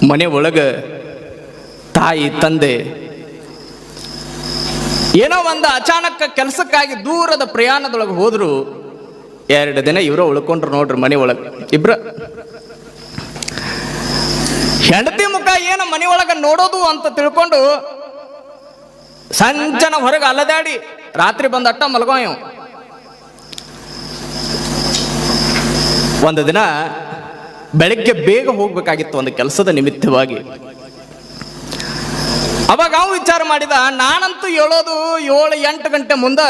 ಮನೆ ಒಳಗೆ ತಾಯಿ ತಂದೆ ಏನೋ ಒಂದು ಅಚಾನಕ್ ಕೆಲಸಕ್ಕಾಗಿ ದೂರದ ಪ್ರಯಾಣದೊಳಗೆ ಹೋದ್ರು. 2 ದಿನ ಇವರು ಉಳ್ಕೊಂಡ್ರು ನೋಡ್ರಿ ಮನೆ ಒಳಗೆ. ಇಬ್ರ ಹೆಂಡತಿ ಮುಖ ಏನು ಮನೆ ಒಳಗೆ ನೋಡೋದು ಅಂತ ತಿಳ್ಕೊಂಡು ಸಂಜನ ಹೊರಗೆ ಅಲ್ಲದಾಡಿ ರಾತ್ರಿ ಬಂದ ಅಟ್ಟ ಮಲ್ಗೋ ಇವ್. ಒಂದು ದಿನ ಬೆಳಗ್ಗೆ ಬೇಗ ಹೋಗ್ಬೇಕಾಗಿತ್ತು ಒಂದು ಕೆಲಸದ ನಿಮಿತ್ತವಾಗಿ. ಅವಾಗ ಅವ ವಿಚಾರ ಮಾಡಿದ, ನಾನಂತೂ ಹೇಳೋದು 7-8 ಗಂಟೆ ಮುಂದೆ,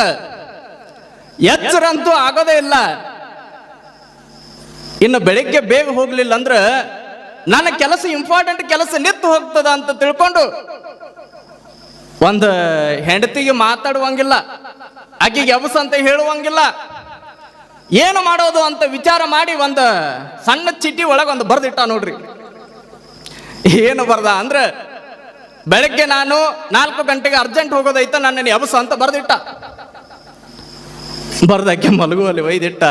ಎಚ್ಚರಂತೂ ಆಗೋದೇ ಇಲ್ಲ. ಇನ್ನು ಬೆಳಿಗ್ಗೆ ಬೇಗ ಹೋಗ್ಲಿಲ್ಲ ಅಂದ್ರೆ ನನ್ನ ಕೆಲಸ ಇಂಪಾರ್ಟೆಂಟ್ ಕೆಲಸ ನಿಂತು ಹೋಗ್ತದ ಅಂತ ತಿಳ್ಕೊಂಡು ಒಂದು ಹೆಂಡತಿಗೆ ಮಾತಾಡುವಂಗಿಲ್ಲ, ಆಕೆಗೆ ಎಬಸ್ ಅಂತ ಹೇಳುವಂಗಿಲ್ಲ, ಏನು ಮಾಡೋದು ಅಂತ ವಿಚಾರ ಮಾಡಿ ಒಂದು ಸಣ್ಣ ಚೀಟಿ ಒಳಗೆ ಒಂದು ಬರ್ದಿಟ್ಟ ನೋಡ್ರಿ. ಏನು ಬರ್ದ ಅಂದ್ರೆ, ಬೆಳಗ್ಗೆ ನಾನು 4 ಗಂಟೆಗೆ ಅರ್ಜೆಂಟ್ ಹೋಗೋದೈತ, ನನ್ನನ್ನು ಎಬಸ ಅಂತ ಬರ್ದಿಟ್ಟ. ಬರ್ದಾಕೆ ಮಲಗುವಲ್ಲಿ ಒಯ್ದಿಟ್ಟ.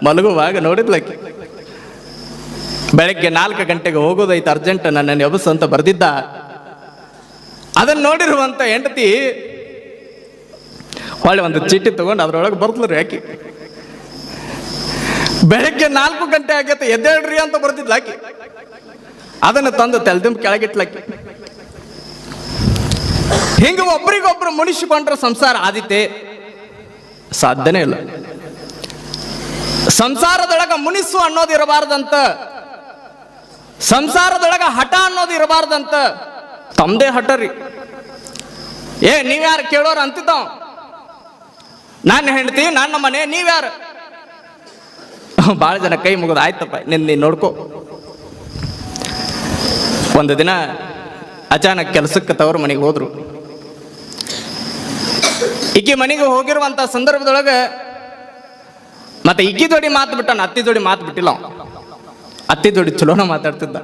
ಮಲಗುವಾಗ ನೋಡಿದ್ಲಕ್ಕೆ ಬೆಳಗ್ಗೆ 4 ಗಂಟೆಗೆ ಹೋಗೋದೈತ ಅರ್ಜೆಂಟ್, ನನ್ನನ್ನು ಎಬಸ್ ಅಂತ ಬರ್ದಿದ್ದ. ಅದನ್ನು ನೋಡಿರುವಂತ ಹೆಂಡತಿ ಹೊಳ್ಳಿ ಒಂದು ಚೀಟಿ ತಗೊಂಡು ಅದ್ರೊಳಗೆ ಬರ್ದ್ಲರಿ ಆಕಿ. ಬೆಳಗ್ಗೆ 4 ಗಂಟೆ ಆಗೈತೆ ಎದ್ದೇಳ್ರಿ ಅಂತ ಬರ್ತಿದ್ಲ ಆಕಿ. ಅದನ್ನು ತಂದು ತೆಲ್ದಿಂಬ ಕೆಳಗಿಟ್ಲಕ್ಕಿ. ಹಿಂಗ ಒಬ್ರಿಗೊಬ್ರು ಮುನಿಸಿಕೊಂಡ್ರೆ ಸಂಸಾರ ಆದಿತೆ ಸಾಧ್ಯನೇ ಇಲ್ಲ. ಸಂಸಾರದೊಳಗ ಮುನಿಸು ಅನ್ನೋದು ಇರಬಾರ್ದಂತ, ಸಂಸಾರದೊಳಗ ಹಠ ಅನ್ನೋದು ಇರಬಾರ್ದಂತ. ತಮ್ಮದೇ ಹಠ ರೀ. ನೀವ್ಯಾರು ಕೇಳೋರು ಅಂತಿದ್ದಾವ. ನನ್ನ ಹೆಂಡತಿ, ನನ್ನ ಮನೆ, ನೀವ್ಯಾರು? ಭಾಳ ಜನ ಕೈ ಮುಗಿದು ಆಯ್ತಪ್ಪ ನೀನ್ ನೋಡ್ಕೋ. ಒಂದು ದಿನ ಅಚಾನಕ್ ಕೆಲಸಕ್ಕೆ ತವರು ಮನೆಗೆ ಹೋದ್ರು. ಈಕಿ ಮನೆಗೆ ಹೋಗಿರುವಂತ ಸಂದರ್ಭದೊಳಗೆ ಮತ್ತೆ ಈಕಿ ಜೋಡಿ ಮಾತು ಬಿಟ್ಟಾನ, ಅತ್ತಿ ಜೋಡಿ ಮಾತು ಬಿಟ್ಟಿಲ್ಲ. ಅತ್ತಿ ಜೋಡಿ ಚಲೋನ ಮಾತಾಡ್ತಿದ್ದ.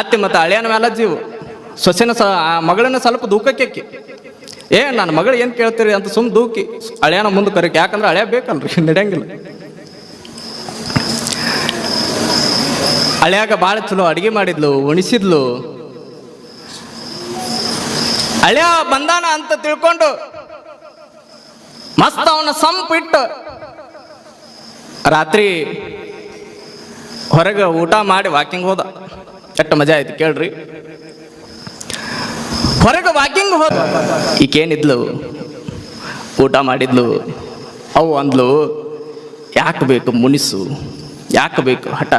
ಅತ್ತಿ ಮತ್ತೆ ಹಳೆಯನ ಮೇಲೆ ಜೀವು, ಸೊಸೆನ ಮಗಳನ್ನ ಸ್ವಲ್ಪ ದೂಕಕ್ಕೆ ನನ್ನ ಮಗಳು ಏನು ಕೇಳ್ತೀರಿ ಅಂತ ಸುಮ್ ದೂಕಿ ಹಳೆಯನ ಮುಂದೆ ಕರಿಕೆ. ಯಾಕಂದ್ರೆ ಹಳೆಯ ಬೇಕಲ್ರಿ, ನಡೆಯಂಗಿಲ್ಲ. ಹಳೆಯಾಗ ಭಾಳ ಚಲೋ ಅಡಿಗೆ ಮಾಡಿದ್ಲು, ಉಣಿಸಿದ್ಲು. ಹಳೆಯ ಬಂದಾನ ಅಂತ ತಿಳ್ಕೊಂಡು ಮಸ್ತ್ ಅವನ ಸಂಪಿಟ್ಟು ರಾತ್ರಿ ಹೊರಗೆ ಊಟ ಮಾಡಿ ವಾಕಿಂಗ್ ಹೋದ. ಎಷ್ಟು ಮಜಾ ಆಯ್ತು ಕೇಳ್ರಿ. ಹೊರಗೆ ವಾಕಿಂಗ್ ಹೋದ. ಈಕೇನಿದ್ಲು, ಊಟ ಮಾಡಿದ್ಲು. ಅವು ಅಂದ್ಲು, ಯಾಕೆ ಬೇಕು ಮುನಿಸು, ಯಾಕೆ ಬೇಕು ಹಠ?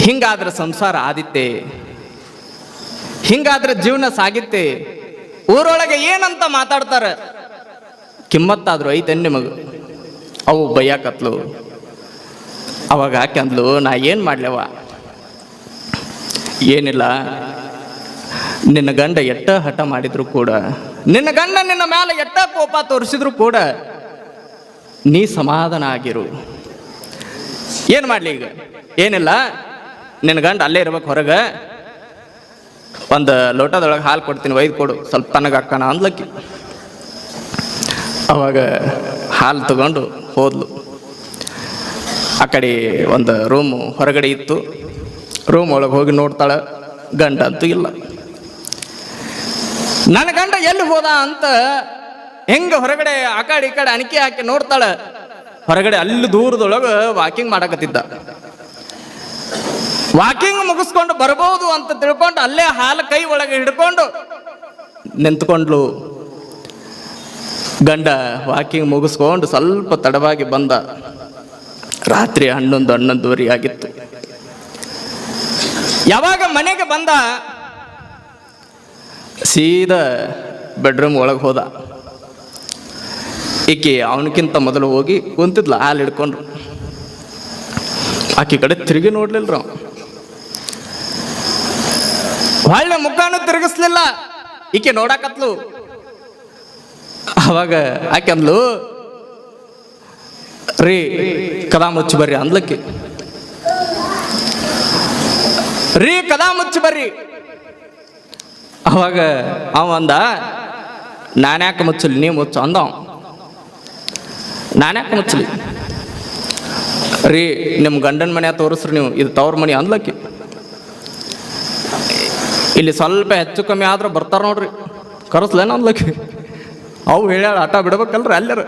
ಹಿಂಗಾದ್ರೆ ಸಂಸಾರ ಆದಿತ್ತೆ, ಹಿಂಗಾದ್ರೆ ಜೀವನ ಸಾಗಿತ್ತೆ. ಊರೊಳಗೆ ಏನಂತ ಮಾತಾಡ್ತಾರೆ, ಕಿಮ್ಮತ್ತಾದ್ರು ಐತೆ ನಿಮಗ? ಅವು ಬಯ್ಯಾಕತ್ಲು. ಅವಾಗ ಆಕೆ ಅಂದ್ಲು, ನಾ ಏನು ಮಾಡ್ಲವ? ಏನಿಲ್ಲ, ನಿನ್ನ ಗಂಡ ಎಟ್ಟ ಹಠ ಮಾಡಿದ್ರು ಕೂಡ, ನಿನ್ನ ಗಂಡ ನಿನ್ನ ಮೇಲೆ ಎಟ್ಟ ಕೋಪ ತೋರಿಸಿದ್ರು ಕೂಡ ನೀ ಸಮಾಧಾನ ಆಗಿರು. ಏನು ಮಾಡಲಿ ಈಗ? ಏನಿಲ್ಲ, ನಿನ್ನ ಗಂಡ ಅಲ್ಲೇ ಇರ್ಬೇಕು ಹೊರಗೆ. ಒಂದು ಲೋಟದೊಳಗೆ ಹಾಲು ಕೊಡ್ತೀನಿ, ಒಯ್ದು ಕೊಡು, ಸ್ವಲ್ಪ ತನಗೆ ಹಾಕೋಣ ಅಂದ್ಲಕ್ಕಿ. ಅವಾಗ ಹಾಲು ತಗೊಂಡು ಹೋದ್ಲು. ಆ ಕಡೆ ಒಂದು ರೂಮು ಹೊರಗಡೆ ಇತ್ತು. ರೂಮ್ ಒಳಗೆ ಹೋಗಿ ನೋಡ್ತಾಳೆ, ಗಂಡ ಅಂತೂ ಇಲ್ಲ. ನನ್ನ ಗಂಡ ಎಲ್ಲಿ ಹೋದ ಅಂತ ಹೆಂಗ ಹೊರಗಡೆ ಆ ಕಡೆ ಈ ಕಡೆ ಅಣಿಕೆ ಹಾಕಿ ನೋಡ್ತಾಳೆ. ಹೊರಗಡೆ ಅಲ್ಲಿ ದೂರದೊಳಗೆ ವಾಕಿಂಗ್ ಮಾಡಕತ್ತಿದ್ದ. ವಾಕಿಂಗ್ ಮುಗಿಸ್ಕೊಂಡು ಬರ್ಬೋದು ಅಂತ ತಿಳ್ಕೊಂಡು ಅಲ್ಲೇ ಹಾಲು ಕೈ ಒಳಗೆ ಹಿಡ್ಕೊಂಡು ನಿಂತ್ಕೊಂಡ್ಲು. ಗಂಡ ವಾಕಿಂಗ್ ಮುಗಿಸ್ಕೊಂಡು ಸ್ವಲ್ಪ ತಡವಾಗಿ ಬಂದ. ರಾತ್ರಿ 11-11:30 ಆಗಿತ್ತು. ಯಾವಾಗ ಮನೆಗೆ ಬಂದ, ಸೀದಾ ಬೆಡ್ರೂಮ್ ಒಳಗೆ ಹೋದ. ಈಕೆ ಅವನಕ್ಕಿಂತ ಮೊದಲು ಹೋಗಿ ಕುಂತಿದ್ಲ ಹಾಲು ಹಿಡ್ಕೊಂಡ್ರು. ಆಕೆ ಕಡೆ ತಿರುಗಿ ನೋಡ್ಲಿಲ್ರ. ಒಳ್ಳೆ ಮುಖಾನು ತಿರುಗಿಸ್ಲಿಲ್ಲ. ಈಕೆ ನೋಡಾಕತ್ಲು. ಅವಾಗ ಆಕೆ ಅಂದ್ಲು, ರೀ ಕದಾ ಮುಚ್ಚಿ ಬರ್ರಿ ಅಂದ್ಲಕ್ಕಿ. ರೀ ಕದಾ ಮುಚ್ಚಿ ಬರ್ರಿ. ಅವಾಗ ಅವ ಅಂದ, ನಾನ್ಯಾಕೆ ಮುಚ್ಚಲಿ, ನೀವು ಮುಚ್ಚು ಅಂದ. ನಾನ್ಯಾಕೆ ಮುಚ್ಚಲಿ? ರೀ ನಿಮ್ಮ ಗಂಡನ ಮನೆ ತೋರಿಸ್ರಿ ನೀವು, ಇದು ತವ್ರ ಮನೆ ಅಂದ್ಲಕ್ಕಿ. ಇಲ್ಲಿ ಸ್ವಲ್ಪ ಹೆಚ್ಚು ಕಮ್ಮಿ ಆದ್ರೆ ಬರ್ತಾರ ನೋಡ್ರಿ, ಕರೆಸ್ಲೇನ ಅಂದ್ಲಕ್ಕಿ. ಅವು ಹೇಳ್ಯಾಳ ಆಟ ಬಿಡ್ಬೇಕಲ್ರಿ ಅಲ್ಲಾರ.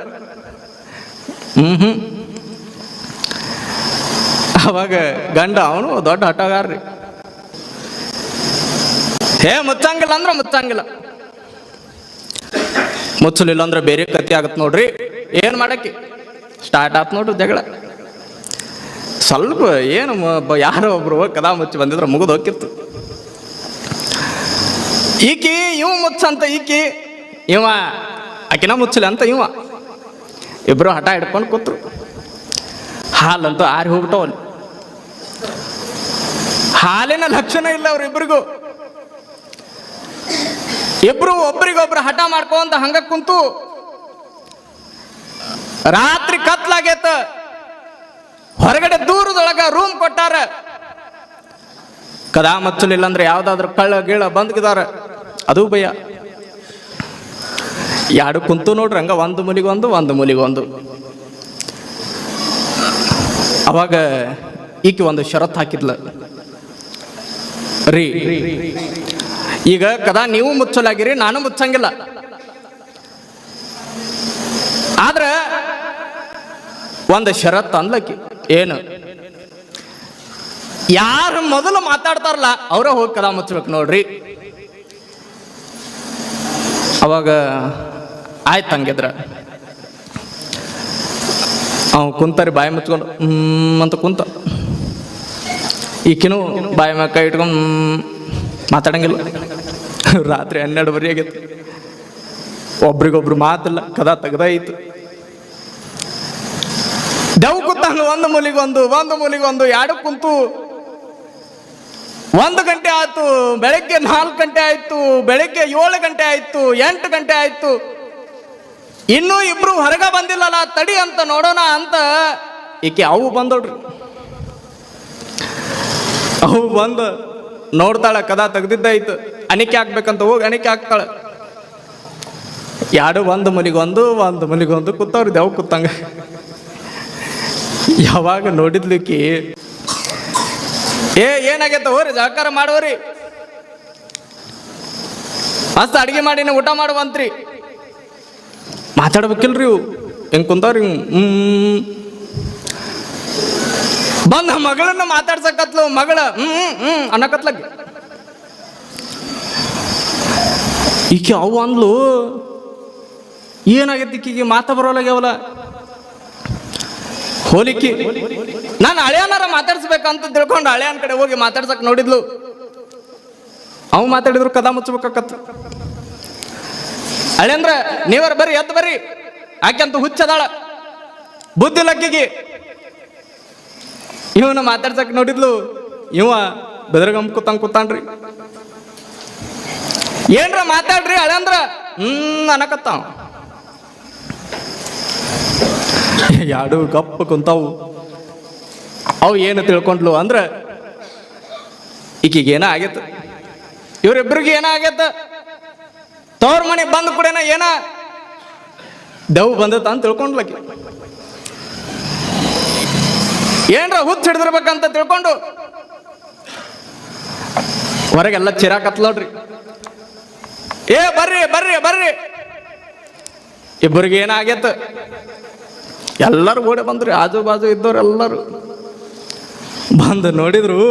ಅವಾಗ ಗಂಡ ಅವನು ದೊಡ್ಡ ಆಟಗಾರ್ರಿ. ಮುಚ್ಚಂಗಿಲ್ಲ ಅಂದ್ರೆ ಮುಚ್ಚಂಗಿಲ್ಲ, ಮುಚ್ಚಲಿಲ್ಲ ಅಂದ್ರೆ ಬೇರೆ ಕತಿ ಆಗತ್ ನೋಡ್ರಿ. ಏನ್ ಮಾಡಕ್ಕೆ ಸ್ಟಾರ್ಟ್ ಆತ್ ನೋಡ್ರಿ ಜಗಳ. ಸ್ವಲ್ಪ ಏನು ಯಾರೋ ಒಬ್ರು ಕದಾ ಮುಚ್ಚಿ ಬಂದಿದ್ರೆ ಮುಗಿದು ಹೋಗಿತ್ತು. ಈಕಿ ಇವ ಮುಚ್ಚಂತ ಈಕಿ, ಇವ ಆಕಿನ ಮುಚ್ಚಲಿ ಅಂತ ಇವ. ಇಬ್ರು ಹಠ ಹಿಡ್ಕೊಂಡು ಕೂತ್ರು. ಹಾಲಂತೂ ಆರಿ ಹೋಗ್ಬಿಟ್ಟವಲ್ಲಿ. ಹಾಲಿನ ಲಕ್ಷಣ ಇಲ್ಲ ಅವ್ರಿಬ್ರಿಗೂ. ಇಬ್ರು ಒಬ್ರಿಗೊಬ್ರು ಹಠ ಮಾಡ್ಕೊಂತ ಹಂಗ ಕುಂತು ರಾತ್ರಿ ಕತ್ಲಾಗೇತ. ಹೊರಗಡೆ ದೂರದೊಳಗ ರೂಮ್ ಕೊಟ್ಟಾರ. ಕದಾ ಮಚ್ಚಲಿಲ್ಲ ಅಂದ್ರೆ ಯಾವ್ದಾದ್ರು ಕಳ್ಳ ಗೀಳ ಬಂದ್ಗಿದಾರ, ಅದು ಭಯ. ಎರಡು ಕುಂತು ನೋಡ್ರಿ ಹಂಗ, ಒಂದು ಮೂಲಿಗೊಂದು ಒಂದು ಮೂಲಿಗೊಂದು. ಅವಾಗ ಈಕಿ ಒಂದು ಷರತ್ತು ಹಾಕಿದ್ಲ, ರೀ ಈಗ ಕದಾ ನೀವು ಮುಚ್ಚಲಾಗಿರಿ, ನಾನು ಮುಚ್ಚಂಗಿಲ್ಲ. ಆದ್ರ ಒಂದು ಷರತ್ತು ಅಂದ್ಲಕ್ಕಿ. ಏನು? ಯಾರು ಮೊದಲು ಮಾತಾಡ್ತಾರಲ್ಲ ಅವರೇ ಹೋಗಿ ಕದಾ ಮುಚ್ಚಬೇಕು ನೋಡ್ರಿ. ಅವಾಗ ಆಯ್ತು ಹಂಗಿದ್ರ. ಅವ್ ಕುಂತಾರಿ ಬಾಯಿ ಮುಚ್ಕೊಂಡು ಅಂತ ಕುಂತ. ಈಕಿನೂ ಬಾಯಿ ಮ್ಯಾಗ ಕೈ ಇಟ್ಕೊಂಡು ಮಾತಾಡಂಗಿಲ್ಲ. ರಾತ್ರಿ 12 ಆಗೈತಿ. ಒಬ್ರಿಗೊಬ್ರು ಮಾತಿಲ್ಲ, ಕದಾ ತೆಗ್ದಾಯಿತು. ದೆವ್ ಕೂತಂಗ ಒಂದು ಮೂಲಿಗೊಂದು ಒಂದು ಮೂಲಿಗೊಂದು ಎರಡು ಕುಂತು 1 ಗಂಟೆ ಆಯ್ತು, ಬೆಳಗ್ಗೆ 4 ಗಂಟೆ ಆಯ್ತು, ಬೆಳಗ್ಗೆ 7 ಗಂಟೆ ಆಯ್ತು, 8 ಗಂಟೆ ಆಯ್ತು. ಇನ್ನೂ ಇಬ್ರು ಹೊರಗ ಬಂದಿಲ್ಲಲ್ಲ, ತಡಿ ಅಂತ ನೋಡೋಣ ಅಂತ ಈಕೆ ಅವು ಬಂದೋಡ್ರಿ. ಅವು ಬಂದು ನೋಡ್ತಾಳ, ಕದಾ ತೆಗ್ದಿದ್ದಾಯ್ತು. ಅಣಿಕೆ ಹಾಕ್ಬೇಕಂತ ಹೋಗಿ ಅಣಿಕೆ ಹಾಕ್ತಾಳ. ಎರಡು ಒಂದು ಮೂಲಿಗೊಂದು ಒಂದು ಮೂಲಿಗೊಂದು ಕೂತವ್ರಿ ದೆವ್ ಕೂತಂಗ. ಯಾವಾಗ ನೋಡಿದ್ಲಿಕ್ಕಿ, ಏನಾಗೈತ ಹೋರಿ ಜಳಕಾರ ಮಾಡೋರಿ, ಮಸ್ತ್ ಅಡಿಗೆ ಮಾಡಿನ ಊಟ ಮಾಡುವಂತ್ರಿ. ಮಾತಾಡ್ಬೇಕಿಲ್ರಿ ಇವು. ಹೆಂಗ್ ಕುಂತವ್ರಿ ಬಂದ ಮಗಳನ್ನ ಮಾತಾಡ್ಸಕತ್ಲು. ಮಗಳ ಅನ್ನಕತ್ಲಕ್ಕೆ ಈಕೆ ಅವು ಅಂದ್ಲು, ಏನಾಗೈತಿ ಈಕಿಗೆ ಮಾತಾ ಬರೋಲಾಗ್ಯಾವಲ್ಲ. ಹೋಲಿಕ್ಕಿ ನಾನು ಹಳೆಯನಾರ ಮಾತಾಡ್ಸ್ಬೇಕಂತ ತಿಳ್ಕೊಂಡು ಹಳೆಯನ ಕಡೆ ಹೋಗಿ ಮಾತಾಡ್ಸಕ್ ನೋಡಿದ್ಲು. ಅವು ಮಾತಾಡಿದ್ರು ಕದಾ ಮುಚ್ಚಬೇಕತ್ತ. ಹಳೆ ಅಂದ್ರ ನೀವರ ಬರ್ರಿ, ಎದ್ದು ಬರ್ರಿ, ಆಕೆಂತ ಹುಚ್ಚದಾಳ, ಬುದ್ಧಿ ಲಕ್ಕಿಗೆ. ಇವನ ಮಾತಾಡ್ಸಕ್ ನೋಡಿದ್ಲು. ಇವ ಬೆದರ್ಗಮ್ ಕೂತಾನ್ರಿ. ಏನ್ರ ಮಾತಾಡ್ರಿ ಹಳೆ ಅಂದ್ರ ಅನ್ನಕತ್ತಾವ. ಎರಡು ಗಪ್ಪ ಕುಂತಾವು. ಅವು ಏನು ತಿಳ್ಕೊಂಡ್ಲು ಅಂದ್ರ ಈಕಿಗೇನ ಆಗೈತ, ಇವ್ರಿಬ್ರಿಗೆ ಏನ ಆಗೈತ. ತವ್ರ ಮನೆ ಬಂದ ಕೂಡೇನ ಏನ ದೆವ್ ಬಂದತ ಅಂತ ತಿಳ್ಕೊಂಡ್ಲಕ್ಕಿ. ಏನ್ರ ಹುಚ್ಚ ಹಿಡಿದಿರ್ಬೇಕಂತ ತಿಳ್ಕೊಂಡು ಹೊರಗೆಲ್ಲ ಚಿರಾಕತ್ಲೋಡ್ರಿ. ಬರ್ರಿ ಬರ್ರಿ ಬರ್ರಿ. ಇಬ್ಬರಿಗೆ ಏನಾಗೈತ, ಎಲ್ಲರೂ ಓಡಿ ಬಂದ್ರಿ. ಆಜು ಬಾಜು ಇದ್ದವ್ರು ಎಲ್ಲರೂ ಬಂದು ನೋಡಿದ್ರು.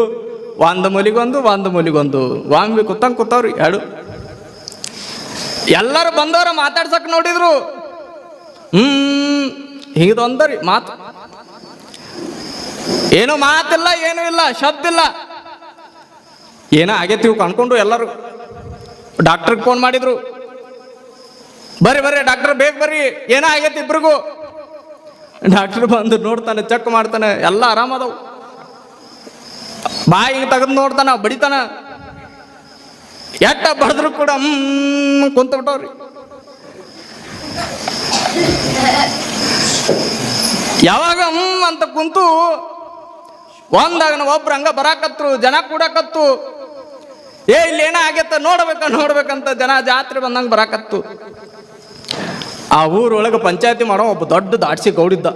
ಒಂದು ಮೂಲಿಗೊಂದು ಒಂದು ಮೂಲಿಗೊಂದು ವಾಂಬಿ ಕೂತಂಗ್ ಕೂತಾವ್ರಿ ಎರಡು. ಎಲ್ಲರೂ ಬಂದವ್ರ ಮಾತಾಡ್ಸಕ್ ನೋಡಿದ್ರು. ಹಿಂಗದೊಂದರಿ ಮಾತು. ಏನು ಮಾತಿಲ್ಲ, ಏನೂ ಇಲ್ಲ, ಶಬ್ದ ಇಲ್ಲ. ಏನೋ ಆಗೈತಿ ಇವು ಅನ್ಕೊಂಡು ಎಲ್ಲರೂ ಡಾಕ್ಟರ್ಗೆ ಫೋನ್ ಮಾಡಿದ್ರು. ಬರ್ರಿ ಬರ್ರಿ ಡಾಕ್ಟರ್, ಬೇಗ ಬರ್ರಿ, ಏನೋ ಆಗೈತಿ ಇಬ್ರಿಗೂ. ಡಾಕ್ಟರ್ ಬಂದು ನೋಡ್ತಾನೆ, ಚೆಕ್ ಮಾಡ್ತಾನೆ, ಎಲ್ಲ ಆರಾಮದವು. ಬಾಯಿ ತೆಗೆದು ನೋಡ್ತಾನ, ಬಡಿತಾನ. ಎಟ್ಟ ಬಡಿದ್ರು ಕೂಡ ಕುಂತ ಬಿಟ್ಟವ್ರಿ. ಯಾವಾಗ ಅಂತ ಕುಂತು ಒಂದಾಗ ಒಬ್ರು ಹಂಗ ಬರಾಕತ್ರು, ಜನ ಕೂಡಕತ್ತು. ಇಲ್ಲಿ ಏನ ಆಗೈತ ನೋಡ್ಬೇಕಂತ ಜನ ಜಾತ್ರೆ ಬಂದಂಗ ಬರಾಕತ್ತು. ಆ ಊರೊಳಗೆ ಪಂಚಾಯತಿ ಮಾಡೋ ಒಬ್ಬ ದೊಡ್ಡ ದಾಡ್ಸಿ ಗೌಡಿದ್ದ.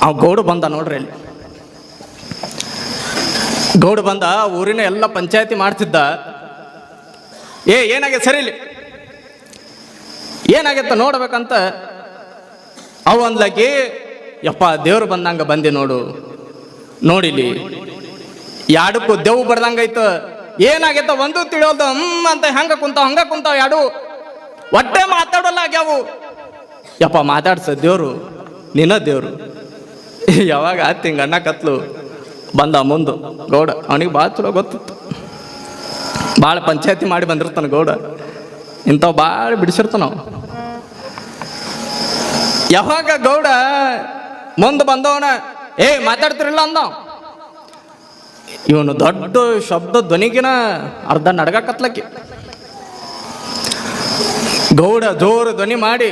ಅವ ಗೌಡ ಬಂದ ನೋಡ್ರಿ ಅಲ್ಲಿ. ಗೌಡ ಬಂದ, ಊರಿನ ಎಲ್ಲ ಪಂಚಾಯತಿ ಮಾಡ್ತಿದ್ದ. ಏನಾಗೈತೆ ಸರಿ ಇಲ್ಲಿ, ಏನಾಗೈತ ನೋಡ್ಬೇಕಂತ ಅವ ಅಂದ್ಲಾಕಿ, ಯಪ್ಪ ದೇವ್ರು ಬಂದಂಗ ಬಂದೆ ನೋಡು, ನೋಡಿಲಿ ಯಾಡಕ್ಕೂ ದೇವ್ ಬರ್ದಂಗೈತ. ಏನಾಗೈತ ಒಂದು ತಿಳಿಯೋದು ಅಂತ ಹಂಗ ಕುಂತಾವ ಯಾಡು ಒಟ್ಟೆ ಮಾತಾಡೋಲ್ಲ ಆಗ್ಯಾವು. ಯಪ್ಪ ಮಾತಾಡ್ಸ ದೇವ್ರು, ನಿನ್ನ ದೇವ್ರು. ಯಾವಾಗ ಆತ್ ಹಿಂಗ ಅಣ್ಣ ಕತ್ಲು ಬಂದ ಮುಂದು ಗೌಡ. ಅವನಿಗೆ ಭಾಳ ಚಲೋ ಗೊತ್ತಿತ್ತು, ಭಾಳ ಪಂಚಾಯತಿ ಮಾಡಿ ಬಂದಿರ್ತಾನ ಗೌಡ, ಇಂಥವು ಭಾಳ ಬಿಡಿಸಿರ್ತಾನ. ಯಾವಾಗ ಗೌಡ ಮುಂದೆ ಬಂದವನ ಮಾತಾಡ್ತಿರಲ್ಲ ಅಂದ. ಇವನು ದೊಡ್ಡ ಶಬ್ದ ಧ್ವನಿಗಿನ ಅರ್ಧ ನಡ್ಗಾಕತ್ಲಕ್ಕಿ. ಗೌಡ ಜೋರು ಧ್ವನಿ ಮಾಡಿ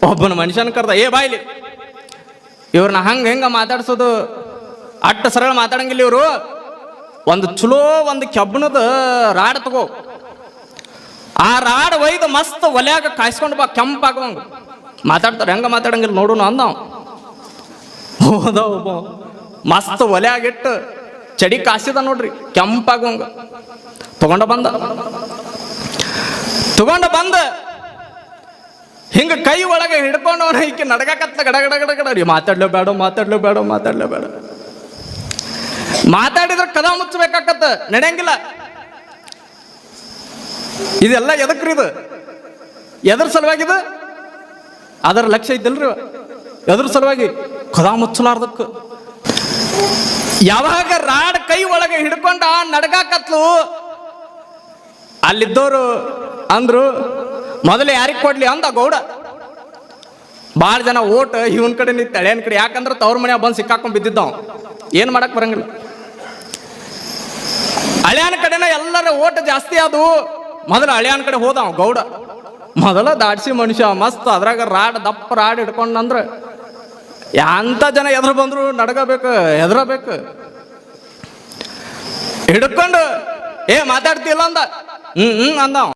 ಒಬ್ಬನ ಮನುಷ್ಯನ ಕರ್ದ, ಬಾಯ್ಲಿ ಇವ್ರನ್ನ ಹೆಂಗ ಮಾತಾಡ್ಸೋದು, ಅಟ್ಟ ಸರಳ ಮಾತಾಡಂಗಿಲ್ಲ ಇವರು. ಒಂದು ಚಲೋ ಒಂದು ಕೆಬ್ಬಣದ ರಾಡ್ ತಗೋ, ಆ ರಾಡ್ ಒಯ್ದು ಮಸ್ತ್ ಒಲ್ಯಾಗ ಕಾಯಿಸ್ಕೊಂಡು ಬಾ, ಕೆಂಪಾಗುವಂಗ ಮಾತಾಡ್ತಾರೆ. ಹೆಂಗ ಮಾತಾಡಂಗಿಲ್ಲ ನೋಡೋಣ ಅಂದ. ಹೋದ ಒಬ್ಬ ಮಸ್ತ್ ಒಲ್ಯಾಗಿಟ್ಟು ಚಡಿ ಕಾಸಿದ ನೋಡ್ರಿ, ಕೆಂಪಾಗುವಂಗ ತಗೊಂಡ ಬಂದ ಹಿಂಗ ಕೈ ಒಳಗೆ ಹಿಡ್ಕೊಂಡವನ ಈಕೆ ನಡಗಕತ್ತ ಗಡ ಮಾತಾಡ್ಲೇಬೇಡ. ಮಾತಾಡಿದ್ರೆ ಕದ ಮುಚ್ಚಬೇಕಾಕತ್ತ, ನಡೆಯಂಗಿಲ್ಲ. ಇದೆಲ್ಲ ಎದಕ್ರಿ? ಇದು ಎದ್ರ ಸಲುವಾಗಿದು? ಅದರ ಲಕ್ಷ್ಯ ಇದ್ದಲ್ರಿ, ಎದ್ರ ಸಲುವಾಗಿ? ಕದ ಮುಚ್ಚಲಾರ್ದಕ್ಕ. ಯಾವಾಗ ರಾಡ್ ಕೈ ಒಳಗೆ ಹಿಡ್ಕೊಂಡ ನಡಗಾಕತ್ಲು, ಅಲ್ಲಿದ್ದವರು ಅಂದ್ರು ಮೊದಲು ಯಾರಿಗೆ ಕೊಡ್ಲಿ ಅಂದ ಗೌಡ. ಭಾಳ ಜನ ಓಟ್ ಇವನ್ ಕಡೆ ನಿಂತ ಹಳೆಯನ್ ಕಡೆ, ಯಾಕಂದ್ರೆ ತವ್ರ ಮನ್ಯಾಗ ಬಂದು ಸಿಕ್ಕಾಕೊಂಡ್ ಬಿದ್ದಿದ್ದಾವ, ಏನ್ ಮಾಡಕ್ ಬರಂಗಿಲ್ಲ. ಹಳೆಯನ ಕಡೆನ ಎಲ್ಲರ ಓಟ್ ಜಾಸ್ತಿ ಅದು. ಮೊದಲು ಹಳೆಯನ ಕಡೆ ಹೋದ ಗೌಡ, ಮೊದಲ ದಾಡ್ಸಿ ಮನುಷ್ಯ ಮಸ್ತ್. ಅದ್ರಾಗ ರಾಡ್ ದಪ್ಪ ರಾಡ್ ಹಿಡ್ಕೊಂಡಂದ್ರ ಎಂತ ಜನ ಎದ್ರ ಬಂದ್ರು ನಡಗಬೇಕು, ಹೆದರಬೇಕು. ಹಿಡ್ಕೊಂಡು ಮಾತಾಡ್ತಿಲ್ಲ ಅಂದ. ಅಂದ